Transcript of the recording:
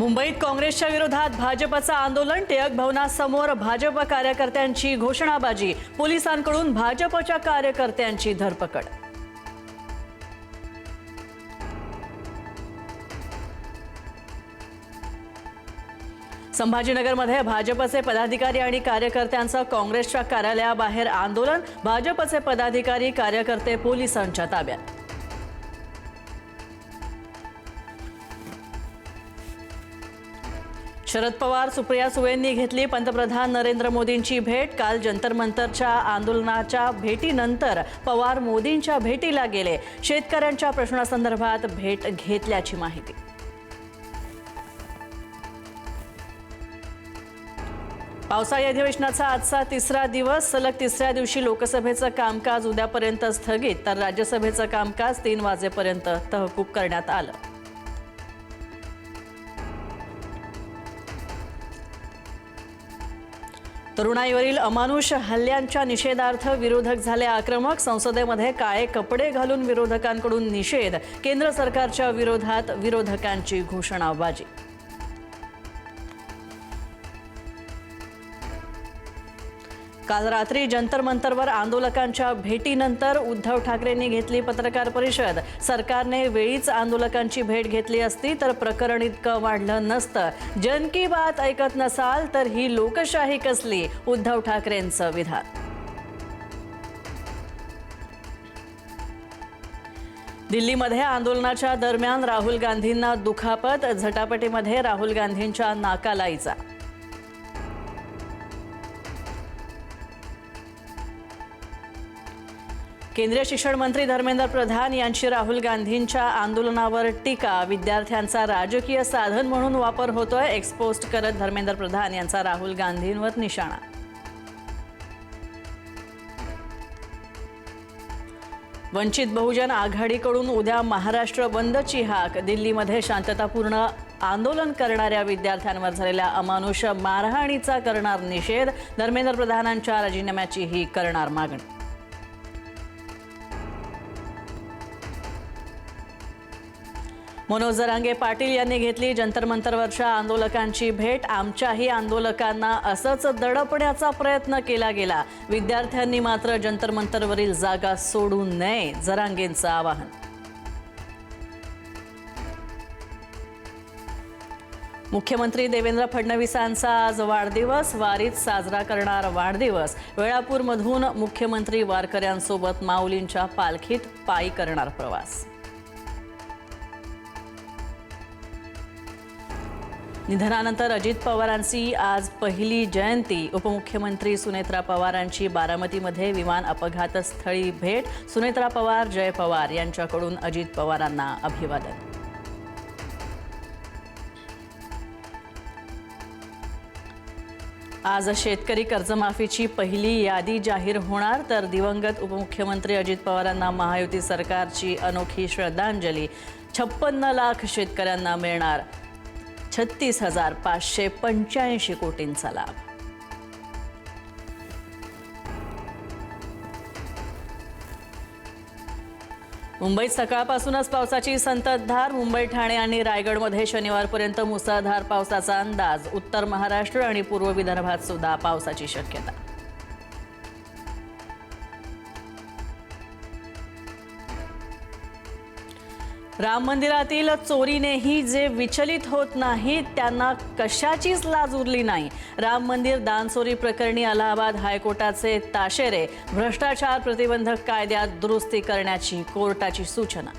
मुंबईत काँग्रेसच्या विरोधात भाजपचं आंदोलन। टिळक भवनासमोर भाजप कार्यकर्त्यांची घोषणाबाजी। पोलिसांकडून भाजपच्या कार्यकर्त्यांची धरपकड। संभाजीनगरमध्ये भाजपचे पदाधिकारी आणि कार्यकर्त्यांचं काँग्रेसच्या कार्यालयाबाहेर आंदोलन। भाजपचे पदाधिकारी कार्यकर्ते पोलिसांच्या ताब्यात। शरद पवार सुप्रिया सुळेंनी घेतली पंतप्रधान नरेंद्र मोदींची भेट। काल जंतर मंतरच्या आंदोलनाच्या भेटीनंतर पवार मोदींच्या भेटीला गेले। शेतकऱ्यांच्या प्रश्नासंदर्भात भेट घेतल्याची माहिती। पावसाळी अधिवेशनाचा आजचा तिसरा दिवस। सलग तिसऱ्या दिवशी लोकसभेचं कामकाज उद्यापर्यंत स्थगित, तर राज्यसभेचं कामकाज 3 वाजेपर्यंत तहकूब करण्यात आलं। तरुणाईवरील अमानुष हल्ल्यांच्या निषेधार्थ विरोधक झाले आक्रमक। संसदेमध्ये काळे कपडे घालून विरोधकांकडून निषेध। केंद्र सरकारच्या विरोधात विरोधकांची घोषणाबाजी। काल रात्री जंतर मंतरवर आंदोलकांच्या भेटीनंतर उद्धव ठाकरेंनी घेतली पत्रकार परिषद। सरकारने वेळीच आंदोलकांची भेट घेतली असती तर प्रकरण इतकं वाढलं नसतं। जन की बात ऐकत नसाल तर ही लोकशाही कसली, उद्धव ठाकरेंचं विधान। दिल्लीमध्ये आंदोलनाच्या दरम्यान राहुल गांधींना दुखापत। झटापटीमध्ये राहुल गांधींच्या नाकाला इजा। केंद्रीय शिक्षण मंत्री धर्मेंद्र प्रधान यांची राहुल गांधींच्या आंदोलनावर टीका। विद्यार्थ्यांचा राजकीय साधन म्हणून वापर होतोय, एक्सपोस्ट करत धर्मेंद्र प्रधान यांचा राहुल गांधींवर निशाणा। वंचित बहुजन आघाडीकडून उद्या महाराष्ट्र बंदची हाक। दिल्लीमध्ये शांततापूर्ण आंदोलन करणाऱ्या विद्यार्थ्यांवर झालेल्या अमानुष मारहाणीचा करणार निषेध। धर्मेंद्र प्रधानांच्या राजीनाम्याचीही करणार मागणी। मनोज जरांगे पाटील यांनी घेतली जंतर मंतरवरच्या आंदोलकांची भेट। आमच्याही आंदोलकांना असंच दडपण्याचा प्रयत्न केला गेला, विद्यार्थ्यांनी मात्र जंतर मंतरवरील जागा सोडू नये, जरांगेंचं आवाहन। मुख्यमंत्री देवेंद्र फडणवीसांचा आज वाढदिवस। वारीत साजरा करणार वाढदिवस। वेळापूरमधून मुख्यमंत्री वारकऱ्यांसोबत माऊलींच्या पालखीत पायी करणार प्रवास। निधनानंतर अजित पवारांची आज पहिली जयंती। उपमुख्यमंत्री सुनेत्रा पवारांची बारामतीमध्ये विमान अपघातस्थळी भेट। सुनेत्रा पवार, जय पवार यांच्याकडून अजित पवारांना अभिवादन। आज शेतकरी कर्जमाफीची पहिली यादी जाहीर होणार, तर दिवंगत उपमुख्यमंत्री अजित पवारांना महायुती सरकारची अनोखी श्रद्धांजली। 56 लाख शेतकऱ्यांना मिळणार 36,585 कोटींचा लाभ। मुंबईत सकाळपासूनच पावसाची संततधार। मुंबई, ठाणे आणि रायगडमध्ये शनिवारपर्यंत मुसळधार पावसाचा अंदाज। उत्तर महाराष्ट्र आणि पूर्व विदर्भात सुद्धा पावसाची शक्यता। राम मंदिरातील चोरीनेही जे विचलित होत नाहीत त्यांना कशाचीच लाज उरली नाही। राम मंदिर दानचोरी प्रकरणी अलाहाबाद हायकोर्टाचे ताशेरे। भ्रष्टाचार प्रतिबंधक कायद्यात दुरुस्ती करण्याची कोर्टाची सूचना।